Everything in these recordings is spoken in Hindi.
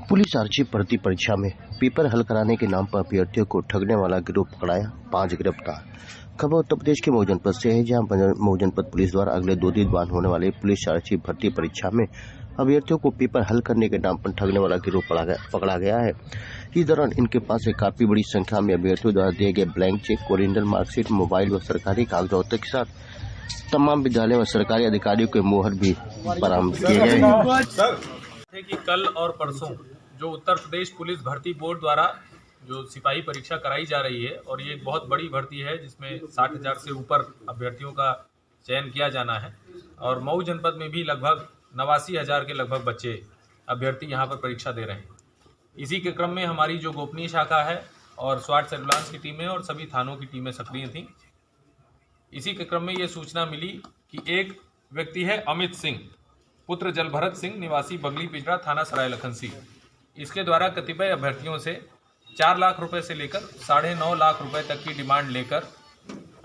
पुलिस आरक्षी भर्ती परीक्षा में पेपर हल कराने के नाम पर अभ्यर्थियों को ठगने वाला गिरोह पकड़ाया, 5 गिरफ्तार। खबर उत्तर प्रदेश के मऊ जनपद से है, जहां मऊ जनपद पुलिस द्वारा अगले 2 दिन बाद होने वाले पुलिस आरक्षी भर्ती परीक्षा में अभ्यर्थियों को पेपर हल करने के नाम पर ठगने वाला गिरोह पकड़ा गया है। इस दौरान इनके पास से काफी बड़ी संख्या में अभ्यर्थियों द्वारा दिए गए blank cheque, original marksheet, mobile व सरकारी कागजातों के साथ तमाम विद्यालयों व सरकारी अधिकारियों के मोहर भी बरामद किए गए हैं। कि कल और परसों जो उत्तर प्रदेश पुलिस भर्ती बोर्ड द्वारा जो सिपाही परीक्षा कराई जा रही है, और ये एक बहुत बड़ी भर्ती है जिसमें 60,000 से ऊपर अभ्यर्थियों का चयन किया जाना है। और मऊ जनपद में भी लगभग 89,000 के लगभग बच्चे अभ्यर्थी यहाँ पर परीक्षा दे रहे हैं। इसी के क्रम में हमारी जो गोपनीय शाखा है और स्वाट सर्विलांस की टीमें और सभी थानों की टीमें सक्रिय थीं। इसी के क्रम में ये सूचना मिली कि एक व्यक्ति है अमित सिंह पुत्र जलभरत सिंह, निवासी बगली पिजड़ा, थाना सराय लखनसी। इसके द्वारा कतिपय अभ्यर्थियों से 4 लाख रुपए से लेकर 9.5 लाख रुपए तक की डिमांड लेकर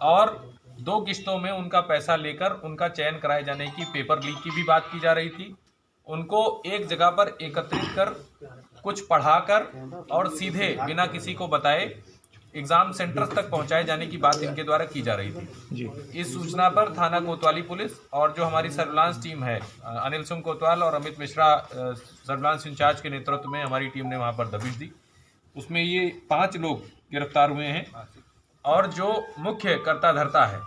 और 2 किस्तों में उनका पैसा लेकर उनका चयन कराए जाने की, पेपर लीक की भी बात की जा रही थी। उनको एक जगह पर एकत्रित कर कुछ पढ़ाकर और सीधे बिना किसी को बताए एग्जाम सेंटर तक पहुंचाए जाने की बात इनके द्वारा की जा रही थी। इस सूचना पर थाना कोतवाली पुलिस और जो हमारी सर्विलांस टीम है, अनिल सिंह कोतवाल और अमित मिश्रा सर्विलांस इंचार्ज के नेतृत्व में हमारी टीम ने वहां पर दबिश दी। उसमें ये 5 लोग गिरफ्तार हुए हैं। और जो मुख्य कर्ता धर्ता है,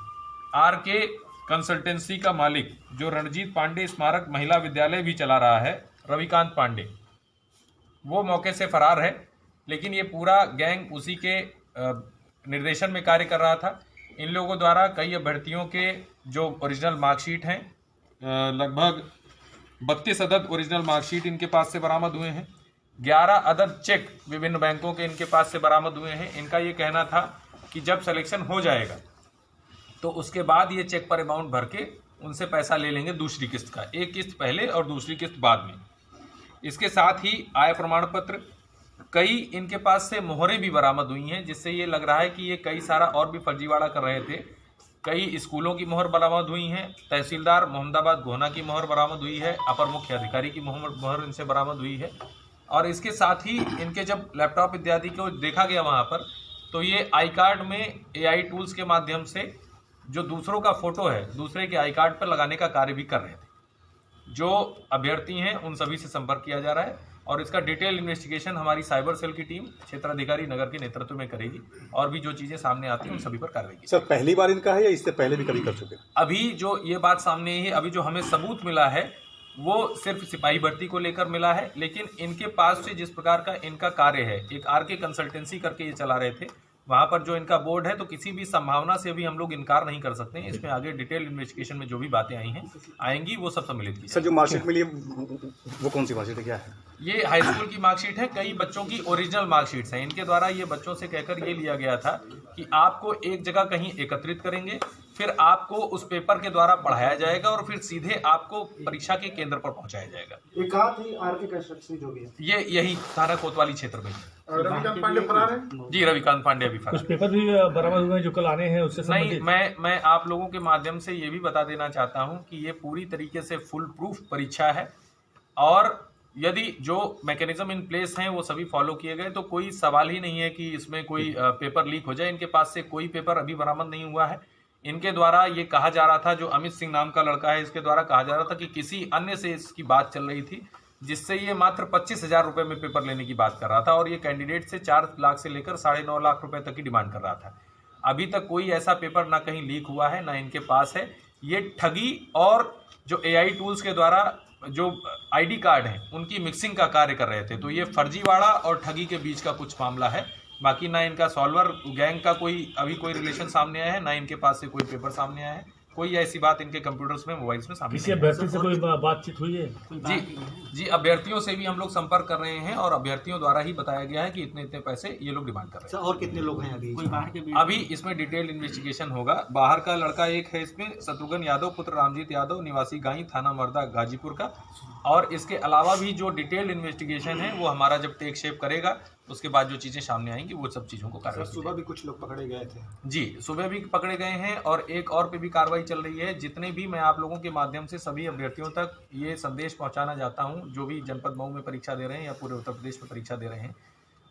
RK कंसल्टेंसी का मालिक जो रणजीत पांडे स्मारक महिला विद्यालय भी चला रहा है, रविकांत पांडे, वो मौके से फरार है। लेकिन ये पूरा गैंग उसी के निर्देशन में कार्य कर रहा था। इन लोगों द्वारा कई अभ्यर्थियों के जो ओरिजिनल मार्कशीट हैं, लगभग 32 अदद ओरिजिनल मार्कशीट इनके पास से बरामद हुए हैं। 11 अदद चेक विभिन्न बैंकों के इनके पास से बरामद हुए हैं। इनका ये कहना था कि जब सिलेक्शन हो जाएगा तो उसके बाद ये चेक पर अमाउंट भर के उनसे पैसा ले लेंगे दूसरी किस्त का, एक किस्त पहले और दूसरी किस्त बाद में। इसके साथ ही आय प्रमाण पत्र, कई इनके पास से मोहरें भी बरामद हुई हैं, जिससे ये लग रहा है कि ये कई सारा और भी फर्जीवाड़ा कर रहे थे। कई स्कूलों की मोहर बरामद हुई हैं, तहसीलदार मोहम्मदाबाद गोहना की मोहर बरामद हुई है, अपर मुख्य अधिकारी की मोहर इनसे बरामद हुई है। और इसके साथ ही इनके जब लैपटॉप इत्यादि को देखा गया वहाँ पर, तो ये आई कार्ड में AI टूल्स के माध्यम से जो दूसरों का फोटो है दूसरे के आई कार्ड पर लगाने का कार्य भी कर रहे थे। जो अभ्यर्थी हैं उन सभी से संपर्क किया जा रहा है और इसका डिटेल इन्वेस्टिगेशन हमारी साइबर सेल की टीम क्षेत्राधिकारी नगर के नेतृत्व में करेगी और भी जो चीजें सामने आती हैं उन सभी पर कार्रवाई की। सर, पहली बार इनका है या इससे पहले भी कभी कर चुके? अभी जो ये बात सामने है, अभी जो हमें सबूत मिला है वो सिर्फ सिपाही भर्ती को लेकर मिला है। लेकिन इनके पास से जिस प्रकार का इनका कार्य है, एक RK कंसल्टेंसी करके ये चला रहे थे, वहां पर जो इनका बोर्ड है, तो किसी भी संभावना से भी हम लोग इनकार नहीं कर सकते हैं। इसमें आगे डिटेल इन्वेस्टिगेशन में जो भी बातें आएंगी वो सब सम्मिलित की। सर, जो मार्कशीट मिली है वो कौन सी मार्कशीट है, क्या है? ये हाई स्कूल की मार्कशीट है। कई बच्चों की ओरिजिनल मार्कशीट्स हैं। इनके द्वारा ये बच्चों से कहकर ये लिया गया था कि आपको एक जगह कहीं एकत्रित करेंगे, फिर आपको उस पेपर के द्वारा पढ़ाया जाएगा और फिर सीधे आपको परीक्षा के केंद्र पर पहुंचाया जाएगा। ये कहाँ थी RK कंस्ट्रक्शन जो भी है? ये यही थाना कोतवाली क्षेत्र में। रविकांत पांडे फरार है? जी, रविकांत पांडे अभी फरार। कुछ पेपर भी बरामद हुए हैं जो कल आने हैं, उससे नहीं, मैं आप लोगों के माध्यम से ये भी बता देना चाहता हूं कि ये पूरी तरीके से फुल प्रूफ परीक्षा है और यदि जो मैकेनिज्म इन प्लेस हैं वो सभी फॉलो किए गए तो कोई सवाल ही नहीं है कि इसमें कोई पेपर लीक हो जाए। इनके पास से कोई पेपर अभी बरामद नहीं हुआ है। इनके द्वारा ये कहा जा रहा था, जो अमित सिंह नाम का लड़का है, इसके द्वारा कहा जा रहा था कि किसी अन्य से इसकी बात चल रही थी, जिससे ये मात्र 25,000 रुपए में पेपर लेने की बात कर रहा था और ये कैंडिडेट से 4 लाख से लेकर 9.5 लाख रुपए तक की डिमांड कर रहा था। अभी तक कोई ऐसा पेपर ना कहीं लीक हुआ है, ना इनके पास है। ये ठगी और जो AI टूल्स के द्वारा जो ID कार्ड हैं उनकी मिक्सिंग का कार्य कर रहे थे। तो ये फर्जीवाड़ा और ठगी के बीच का कुछ मामला है। बाकी ना इनका सॉल्वर गैंग का अभी कोई रिलेशन सामने आया है, ना इनके पास से कोई पेपर सामने आया है। कोई ऐसी बात इनके कंप्यूटर्स में, मोबाइल्स में सामने किसी अभ्यर्थी से कोई बातचीत हुई है? जी, अभ्यर्थियों से भी हम लोग संपर्क कर रहे हैं और अभ्यर्थियों द्वारा ही बताया गया है कि इतने इतने पैसे ये लोग डिमांड कर रहे हैं। और कितने लोग हैं अभी? अभी इसमें डिटेल इन्वेस्टिगेशन होगा। बाहर का लड़का एक है इसमें, शत्रुघ्न यादव पुत्र रामजीत यादव, निवासी गाई, थाना मर्दा गाजीपुर का, और इसके अलावा भी जो डिटेल्ड इन्वेस्टिगेशन है वो हमारा जब टेक शेप करेगा उसके बाद जो चीज़ें सामने आएंगी वो सब चीज़ों को कार्रवाई सुबह भी कुछ लोग पकड़े गए थे। जी, सुबह भी पकड़े गए हैं और एक और पे भी कार्रवाई चल रही है। जितने भी मैं आप लोगों के माध्यम से सभी अभ्यर्थियों तक ये संदेश पहुंचाना चाहता हूं, जो भी जनपद मऊ में परीक्षा दे रहे हैं या पूरे उत्तर प्रदेश में परीक्षा दे रहे हैं,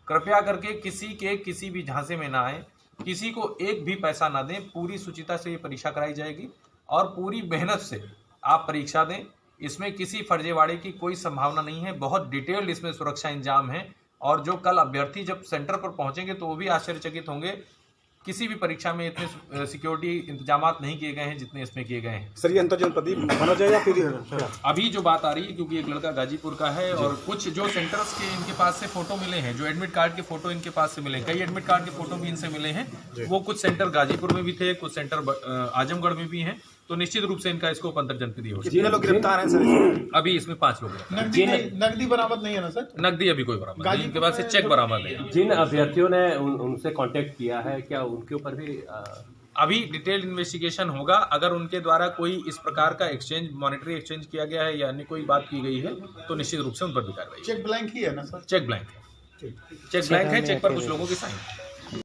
कृपया करके किसी के किसी भी झांसे में ना आए, किसी को एक भी पैसा ना दें। पूरी शुचिता से ये परीक्षा कराई जाएगी और पूरी मेहनत से आप परीक्षा दें। इसमें किसी फर्जीवाड़े की कोई संभावना नहीं है। बहुत डिटेल्ड इसमें सुरक्षा इंतजाम है और जो कल अभ्यर्थी जब सेंटर पर पहुंचेंगे तो वो भी आश्चर्यचकित होंगे। किसी भी परीक्षा में इतने सिक्योरिटी इंतजामात नहीं किए गए हैं जितने इसमें किए गए हैं। सर ये अंतर्जनपदीय माना जाए या फिर अभी जो बात आ रही है, क्योंकि एक लड़का गाजीपुर का है और कुछ जो सेंटर्स के इनके पास से फोटो मिले हैं, जो एडमिट कार्ड के फोटो इनके पास से मिले, कई एडमिट कार्ड के फोटो भी इनसे मिले हैं। वो कुछ सेंटर गाजीपुर में भी थे, कुछ सेंटर आजमगढ़ में भी हैं, तो निश्चित रूप से इनका स्कोप अंतर्जनपदीय हो। कितने लोग गिरफ्तार हैं सर? अभी इसमें 5 लोग हैं। नकदी बरामद नहीं है ना सर? नकदी अभी कोई बरामद नहीं, इनके पास से चेक बरामद है। जिन अभ्यर्थियों ने उनसे कांटेक्ट किया है, क्या उनके ऊपर भी अभी डिटेल्ड इन्वेस्टिगेशन होगा। अगर उनके द्वारा कोई इस प्रकार का एक्सचेंज, मॉनेटरी एक्सचेंज किया गया है या अन्य कोई बात की गई है तो निश्चित रूप से उन पर भी कार्रवाई। चेक ब्लैंक ही है ना सर? चेक ब्लैंक है, चेक ब्लैंक है, चेक पर कुछ लोगों की साइन है।